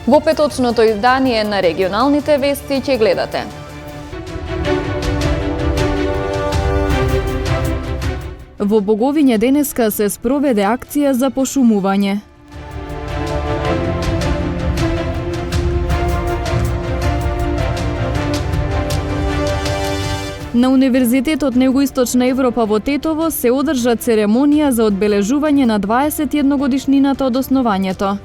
Во петочното издание на регионалните вести ќе гледате. Во Боговиње денеска се спроведе акција за пошумување. На Универзитетот на Југоисточна Европа во Тетово се одржа церемонија за одбележување на 21 годишнината од основањето.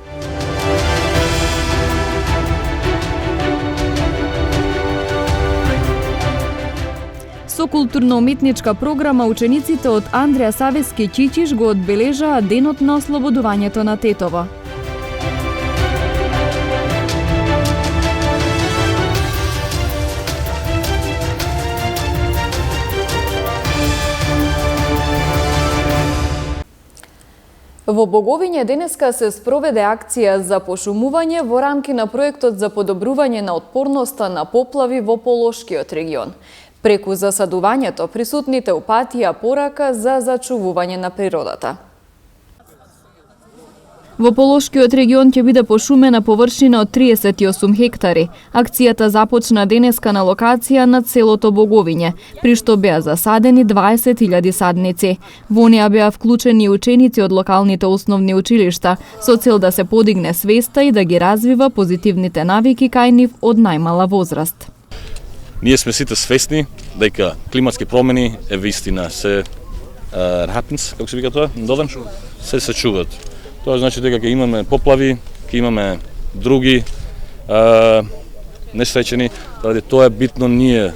Со културно-уметничка програма учениците од Андреа Савески Ќиќиш го одбележаа денот на ослободувањето на Тетово. Во Боговиње денеска се спроведе акција за пошумување во рамки на проектот за подобрување на отпорноста на поплави во Полошкиот регион. Преку засадувањето присутните упатија порака за зачувување на природата. Во Полошкиот регион ќе биде пошумена површина од 38 хектари. Акцијата започна денеска на локација на селото Боговиње, при што беа засадени 20.000 садници. Во неа беа вклучени ученици од локалните основни училишта, со цел да се подигне свеста и да ги развива позитивните навики кај нив од најмала возраст. Ние сме сите свесни дека климатски промени е вистина, се happens, како се вика тоа, доден, се чуваат. Тоа значи дека ќе имаме поплави, ќе имаме други несреќени, тоа е битно ние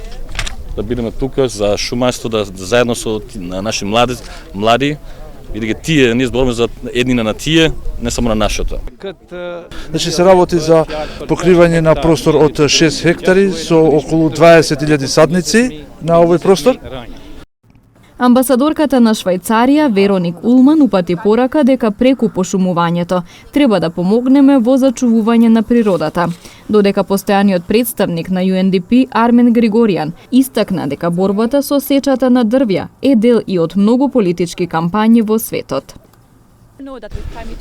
да бидеме тука за шумарство, да заедно со наши млади, бидејќи тие, ние збориме за еднина на тие, не само на нашата. Значи се работи за покривање на простор од 6 хектари со околу 20.000 садници на овој простор. Амбасадорката на Швајцарија, Вероник Улман, упати порака дека преку пошумувањето треба да помогнеме во зачувување на природата. Додека постојаниот представник на UNDP, Армен Григоријан, истакна дека борбата со сечата на дрвја е дел и од многу политички кампањи во светот.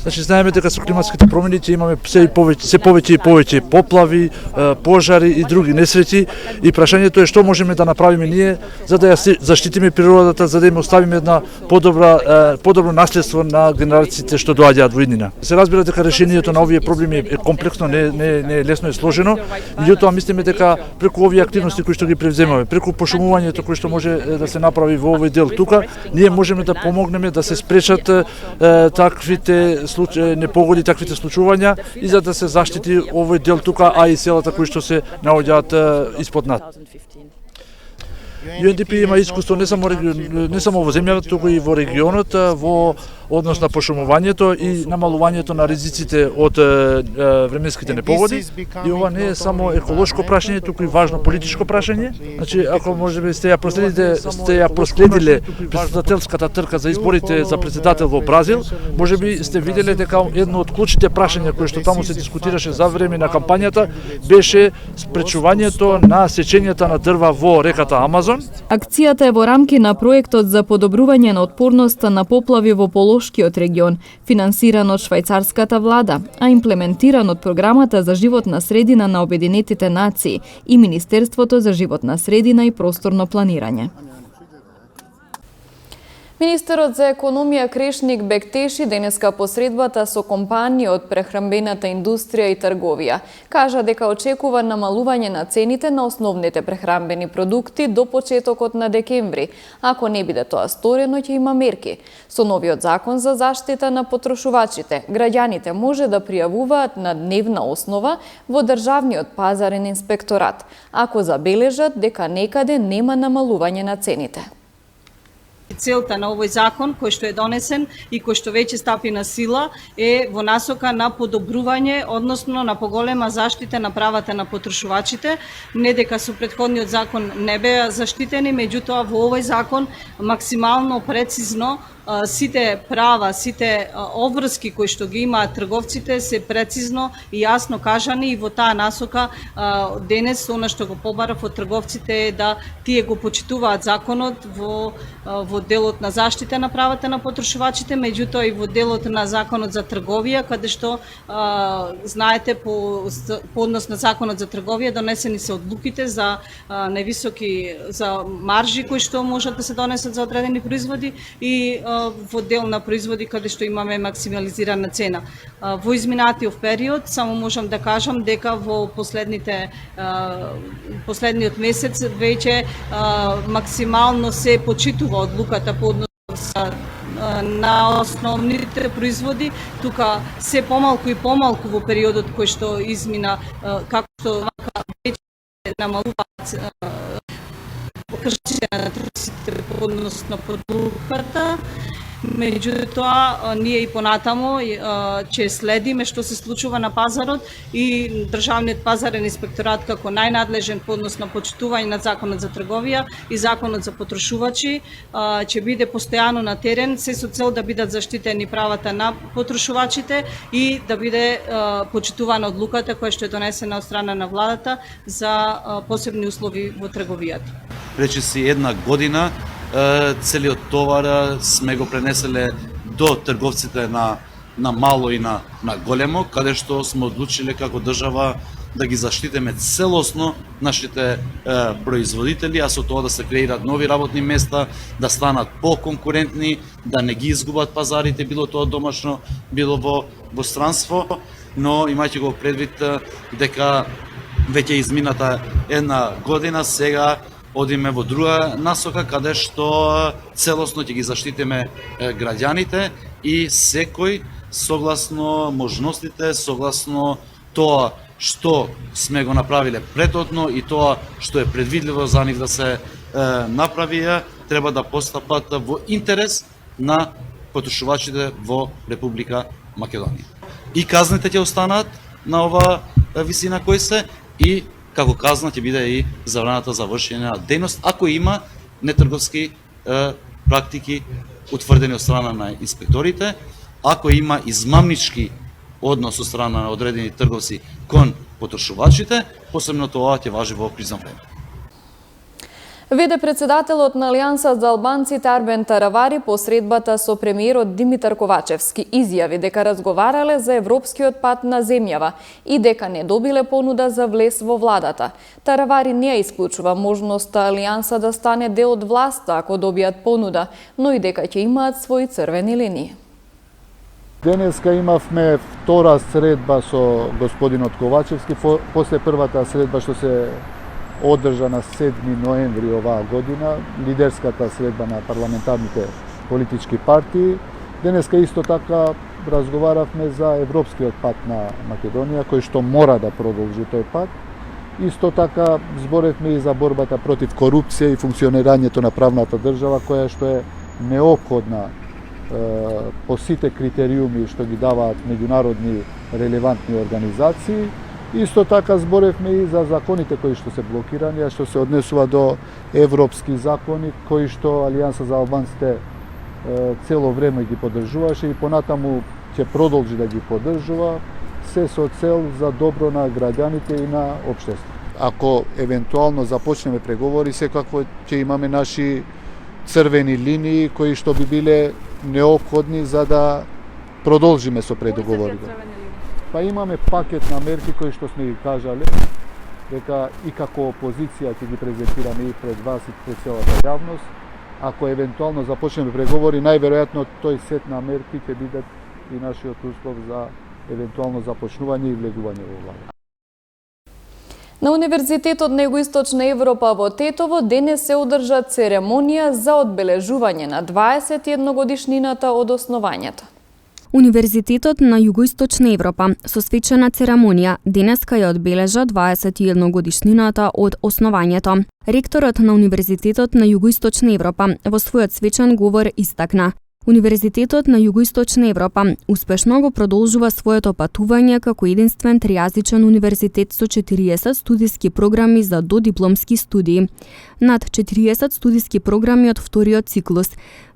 Значи знаеме дека со климатските промени ќе имаме се повеќе и повеќе поплави, пожари и други несреќи и прашањето е што можеме да направиме ние за да ја заштитиме природата, за да им оставиме една подобро наследство на генерациите што доаѓаат во иднина. Се разбира дека решението на овие проблеми е комплексно, не е лесно, е сложено, меѓутоа мислиме дека преку овие активности кои што ги превземаме, преку пошумувањето кој што може да се направи во овој дел тука, ние можеме да помогнеме да се спречат таквите непогоди, таквите случувања и за да се заштити овој дел тука, а и селата кои што се наоѓаат испод нас. UNDP има искуство не само во земјата, туку и во регионот, во однос на пошумувањето и намалувањето на ризиците од временските непогоди. И ова не е само еколошко прашање, туку и важно политичко прашање. Значи, ако можеби сте ја проследиле претседателската трка за изборите за претседател во Бразил, можеби сте виделе дека едно од клучните прашања кои што таму се дискутираше за време на кампањата беше спречувањето на сечењето на дрва во реката Амазон. Акцијата е во рамки на проектот за подобрување на отпорноста на поплави во Полошкиот регион, финансиран од швајцарската влада, а имплементиран од Програмата за животна средина на Обединетите нации и Министерството за животна средина и просторно планирање. Министерот за економија Крешник Бектеши денеска посредбата со компании од прехранбената индустрија и трговија. Кажа дека очекува намалување на цените на основните прехранбени продукти до почетокот на декември. Ако не биде тоа сторено, ќе има мерки. Со новиот закон за заштита на потрошувачите, граѓаните може да пријавуваат на дневна основа во Државниот пазарен инспекторат, ако забележат дека некаде нема намалување на цените. Целта на овој закон кој што е донесен и кој што веќе стапи на сила е во насока на подобрување, односно на поголема заштита на правата на потрошувачите. Не дека со претходниот закон не беа заштитени, меѓутоа во овој закон максимално прецизно сите права, сите обврски кои што ги имаат трговците се прецизно и јасно кажани и во таа насока денес она што го побарав од трговците е да тие го почитуваат законот во делот на заштита на правата на потрошувачите, меѓутоа и во делот на законот за трговија, каде што знаете по однос на законот за трговија донесени се одлуките за невисоки за маржи кои што можат да се донесат за одредени производи и во дел на производи каде што имаме максимализирана цена. Во изминатиот период само можам да кажам дека во последниот месец веќе максимално се почитува одлуката по однос на основните производи, тука се помалку и помалку во периодот кој што измина, како што веќе намалуваат кршење на трусите по однос на подлуката. Меѓутоа, ние и понатамо ќе следиме што се случува на пазарот и Државниот пазарен инспекторат како најнадлежен по однос на почитување на законот за трговија и законот за потрошувачи ќе биде постојано на терен, се со цел да бидат заштитени правата на потрошувачите и да биде почитувана одлуката која што е донесена од страна на владата за посебни услови во трговијата. Речиси една година целиот товар сме го пренеселе до трговците на мало и на големо, каде што сме одлучиле како држава да ги заштитиме целосно нашите производители, а со тоа да се креираат нови работни места, да станат поконкурентни, да не ги изгубат пазарите, било тоа домашно, било во странство, но имајќи го предвид дека веќе измината една година, сега одиме во друга насока, каде што целосно ќе ги заштитиме граѓаните и секој согласно можностите, согласно тоа што сме го направиле претhodно и тоа што е предвидливо за нив да се направи, треба да постапат во интерес на потрошувачите во Република Македонија. И казните ќе останат на ова висина кој се и како казна ќе биде и забраната за вршење на дејност ако има нетрговски практики утврдени од страна на инспекторите, ако има измамнички однос од страна на одредени трговци кон потрошувачите, посебно тоа ќе важи во кризно време. Веде председателот на Алијанса за албанците Арбен Таравари по средбата со премиерот Димитар Ковачевски изјави дека разговарале за европскиот пат на земјава и дека не добиле понуда за влез во владата. Таравари не ја исклучува можноста Алијанса да стане дел од власта ако добијат понуда, но и дека ќе имаат своји црвени линии. Денеска имавме втора средба со господинот Ковачевски, после првата средба што се одржа на 7 ноември оваа година, лидерската средба на парламентарните политички партии. Денеска исто така разговаравме за европскиот пат на Македонија, кој што мора да продолжи тој пат. Исто така зборевме и за борбата против корупција и функционирањето на правната држава, која што е неопходна по сите критериуми што ги даваат меѓународни релевантни организации. Исто така зборевме и за законите кои што се блокирани, а што се однесува до европски закони, кои што Алијанса за албанците цело време ги поддржуваше и понатаму ќе продолжи да ги поддржува, се со цел за добро на граѓаните и на општеството. Ако евентуално започнеме преговори, секако ќе имаме наши црвени линии кои што би биле неопходни за да продолжиме со предоговорите. Па имаме пакет на мерки кои што сме ги кажале, дека и како опозиција ќе ги презентираме и пред вас и пред целата јавност. Ако евентуално започнеме преговори, најверојатно тој сет на мерки ќе бидат и нашиот услов за евентуално започнување и влегување во влада. На Универзитетот на Југоисточна Европа во Тетово денес се одржа церемонија за одбележување на 21 годишнината од основањето. Универзитетот на Југоисточна Европа со свечена церемонија денеска ја одбележа 21 годишнината од основањето. Ректорот на Универзитетот на Југоисточна Европа во својот свечен говор истакна: Универзитетот на Југоисточна Европа успешно го продолжува своето патување како единствен тријазичен универзитет со 40 студиски програми за додипломски студии. Над 40 студиски програми од вториот циклус,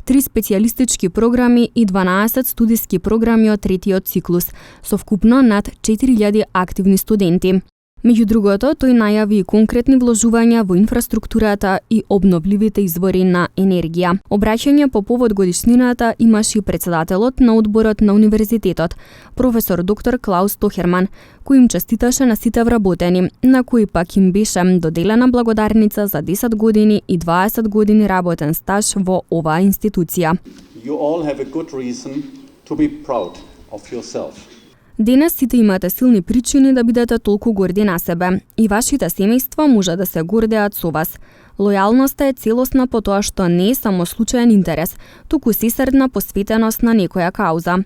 3 специјалистички програми и 12 студиски програми од третиот циклус, со вкупно над 4000 активни студенти. Меѓу другото, тој најави и конкретни вложувања во инфраструктурата и обновливите извори на енергија. Обраќање по повод годишнината имаше и председателот на одборот на универзитетот, професор доктор Клаус Тохерман, кој им честиташе на сите вработени, на кои пак им беше доделена благодарница за 10 години и 20 години работен стаж во оваа институција. You all have a good reason to be proud of yourself. Денес сите имате силни причини да бидете толку горди на себе и вашите семејства може да се гордеат со вас. Лојалноста е целосна по тоа што не е само случаен интерес, туку сесредна посветеност на некоја кауза.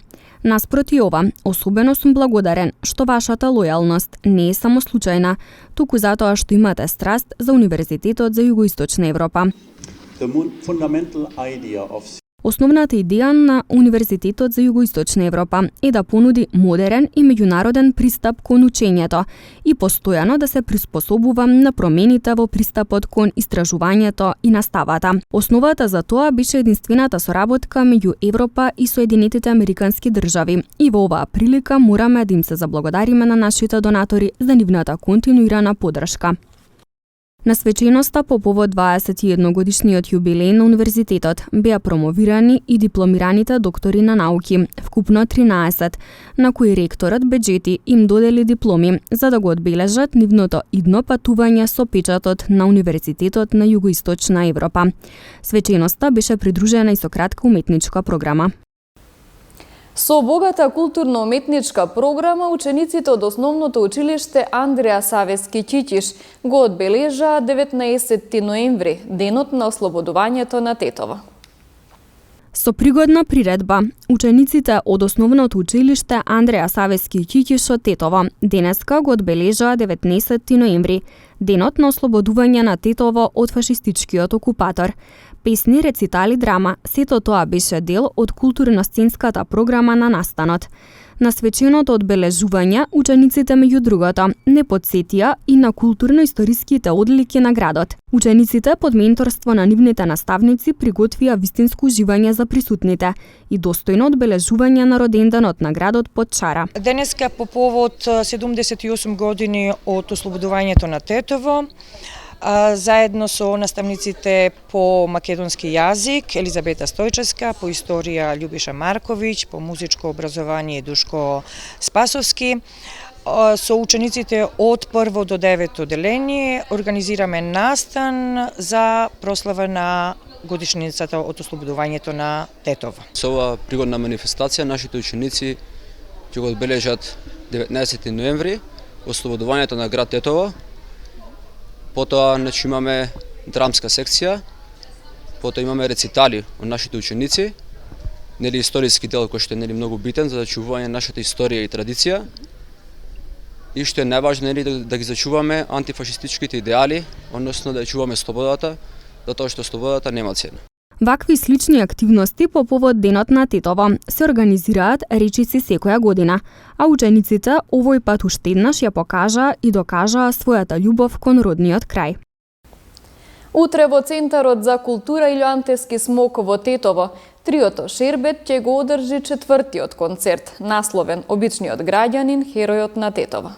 Наспроти ова, особено сум благодарен што вашата лојалност не е само случајна, туку затоа што имате страст за Универзитетот за Југоисточна Европа. The fundamental idea of Основната идеја на Универзитетот за Југоисточна Европа е да понуди модерен и меѓународен пристап кон учењето и постојано да се приспособува на промените во пристапот кон истражувањето и наставата. Основата за тоа беше единствената соработка меѓу Европа и Соединетите Американски држави и во оваа прилика мораме да им се заблагодариме на нашите донатори за нивната континуирана поддршка. На свеченоста по повод 21 годишниот јубилеј на универзитетот беа промовирани и дипломираните доктори на науки, вкупно 13, на кои ректорот Беџети им додели дипломи за да го одбележат нивното идно патување со печатот на Универзитетот на Југоисточна Европа. Свеченоста беше придружена и со кратка уметничка програма. Со богата културно-уметничка програма, учениците од основното училиште Андреа Савески Ќиќиш го одбележаа 19 ноември, денот на ослободувањето на Тетово. Со пригодна приредба, учениците од основното училиште Андреа Савески Ќиќиш од Тетово денеска го одбележаа 19 ноември, денот на ослободување на Тетово од фашистичкиот окупатор. Песни, рецитали, драма, сето тоа беше дел од културно-сценската програма на настанот. На свеченото одбележување, учениците меѓу другото не подсетија и на културно-историските одлики на градот. Учениците под менторство на нивните наставници приготвија вистинско уживање за присутните и достојно одбележување на роденденот на градот под чара. Денеска по повод 78 години од ослободувањето на Тетово, заедно со наставниците по македонски јазик Елизабета Стојчевска, по историја Љубиша Марковиќ, по музичко образование Душко Спасовски, со учениците од 1 до 9 оделение организираме настан за прослава на годишницата од ослободувањето на Тетово. Со ова пригодна манифестација нашите ученици ќе го одбележат 19 ноември, ослободувањето на град Тетово. Потоа имаме драмска секција, потоа имаме рецитали од нашите ученици, историски дел кој што е многу битен за зачувување нашата историја и традиција. И што е најважно да ги зачуваме антифашистичките идеали, односно да ја чуваме слободата, затоа што слободата нема цена. Вакви слични активности по повод денот на Тетово се организираат речиси секоја година, а учениците овој пат уште еднаш ја покажаа и докажаа својата љубов кон родниот крај. Утре во Центарот за култура Илјоантески смок во Тетово, триото Шербет ќе го одржи четвртиот концерт, насловен Обичниот граѓанин, херојот на Тетово.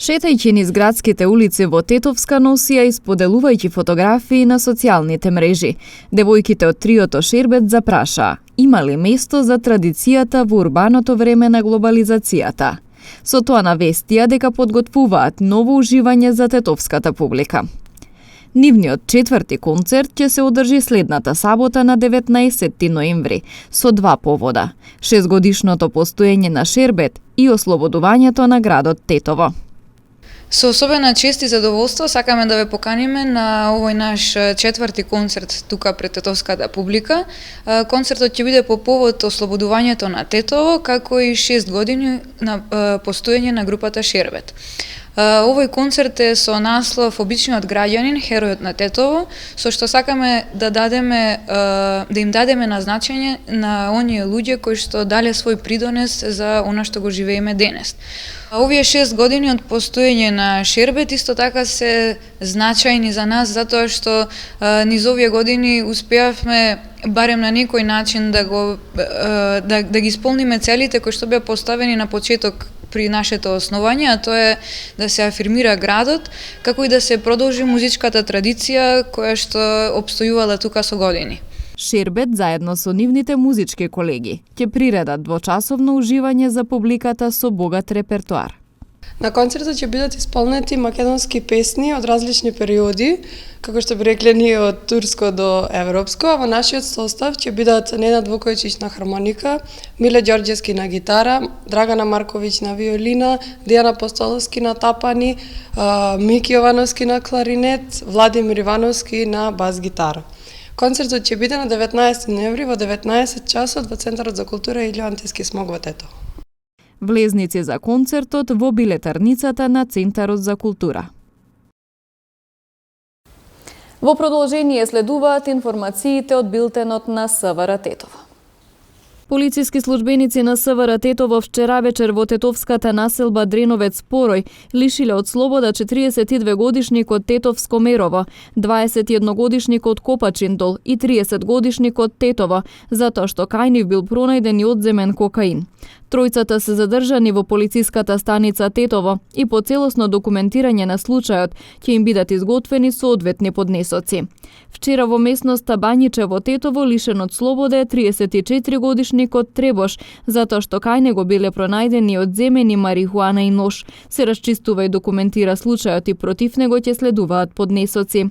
Шетајќи низ градските улици во Тетовска носија и споделувајќи фотографии на социјалните мрежи, девојките од триото Шербет запрашаа има ли место за традицијата во урбаното време на глобализацијата. Со тоа навестија дека подготвуваат ново уживање за тетовската публика. Нивниот четврти концерт ќе се одржи следната сабота на 19 ноември со два повода: 6-годишното постоење на Шербет и ослободувањето на градот Тетово. Со особена чест и задоволство сакаме да ве поканиме на овој наш четврти концерт тука пред тетовската публика. Концертот ќе биде по повод ослободувањето на Тетово, како и 6 години на постоење на групата Шербет. Овој концерт е со наслов Обичниот граѓанин, херојот на Тетово, со што сакаме да им дадеме на значење на оние луѓе кои што дале свој придонес за она што го живееме денес. Овие 6 години од постоење на Шербет исто така се значајни за нас, затоа што низ овие години успеавме барем на некој начин да ги исполниме целите кои што беа поставени на почеток при нашето основање, а тоа е да се афирмира градот, како и да се продолжи музичката традиција која што опстојувала тука со години. Шербет заедно со нивните музички колеги ќе приредат двочасовно уживање за публиката со богат репертоар. На концертот ќе бидат исполнети македонски песни од различни периоди, како што би рекле ние од турско до европско, а во нашиот состав ќе бидат Ненад Вукојчич на хармоника, Миле Ѓорѓевски на гитара, Драгана Марковиќ на виолина, Дијана Постоловски на тапани, Мики Јовановски на кларинет, Владимир Ивановски на бас гитара. Концертот ќе биде на 19 ноември во 19 часот во Центарот за култура Илјо Антиски Смок во Тетово. Влезници за концертот во билетарницата на Центарот за култура. Во продолжение следуваат информациите од билтенот на СВР Тетово. Полициски службеници на СВР Тетово вчера вечер во тетовската населба Дреновец Порој лишиле од слобода 42-годишникот Тетовско Мерово, 21-годишникот Копачиндол и 30-годишникот Тетово, затоа што кај нив бил пронајден и одземен кокаин. Тројцата се задржани во полициската станица Тетово и по целосно документирање на случајот ќе им бидат изготвени соодветни поднесоци. Вчера во местноста Бањиче во Тетово лишен од слобода е 34-годишникот Требош, затоа што кај него биле пронајдени одземени марихуана и нож. Се расчистува и документира случајот и против него ќе следуваат поднесоци.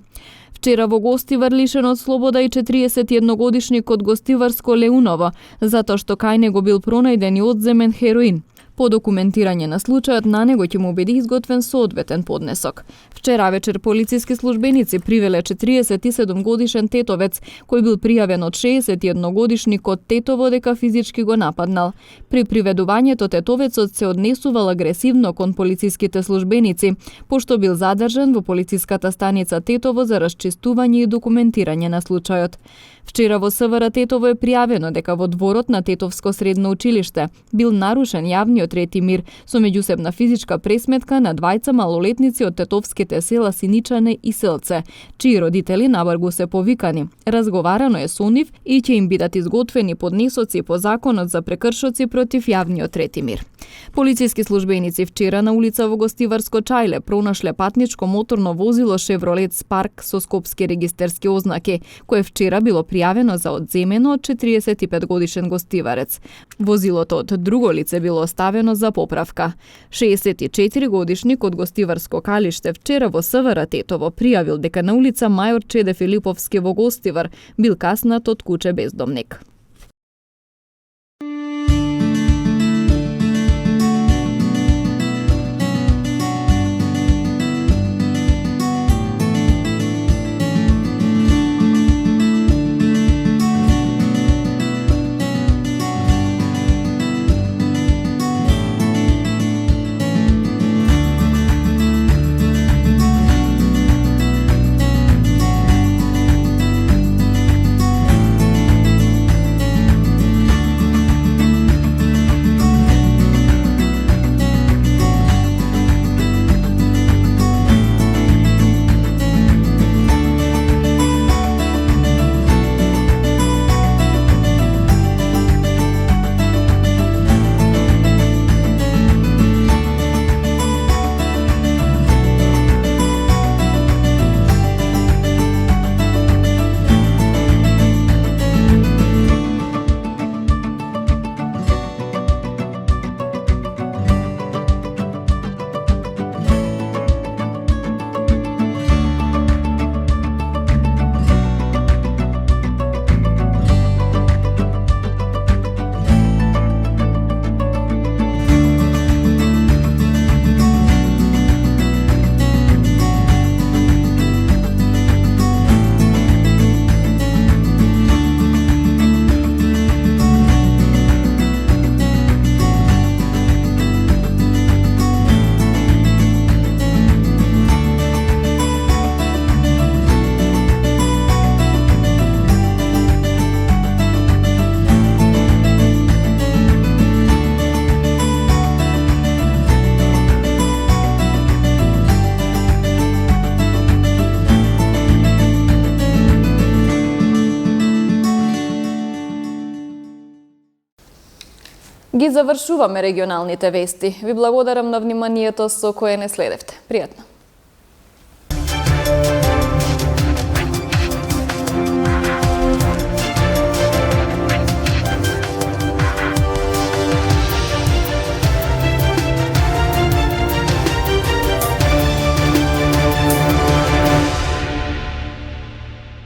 Вчера во Гостивар лишен од слобода и 41-годишникот Гостиварско Леуново, затоа што кај него бил пронајден и одземен хероин. По документирање на случајот на него ќе му биде изготвен соодветен поднесок. Вчера вечер полициски службеници привеле 47-годишен тетовец кој бил пријавен од 61-годишникот Тетово дека физички го нападнал. При приведувањето тетовецот се однесувал агресивно кон полициските службеници, пошто бил задржан во полициската станица Тетово за расчистување и документирање на случајот. Вчера во СВР Тетово е пријавено дека во дворот на Тетовско средно училиште бил нарушен јавниот ред и мир со меѓусебна физичка пресметка на двајца малолетници од тетовските села Синичане и Селце, чии родители набргу се повикани. Разговарано е со нив и ќе им бидат изготвени поднесоци по законот за прекршоци против јавниот ред и мир. Полициски службеници вчера на улица во Гостиварско Чајле пронашле патничко моторно возило Шевролет Спарк со скопски регистерски ознаки, кое вчера било пријавено за одземено од 45 годишен гостиварец. Возилото од друго лице било оставено за поправка. 64 годишник од Гостиварско Калиште вчера во СВР Тетово пријавил дека на улица Мајор Чеде Филиповски во Гостивар бил каснат од куче бездомник. Ги завршуваме регионалните вести. Ви благодарам на вниманието со кое не следевте. Пријатно!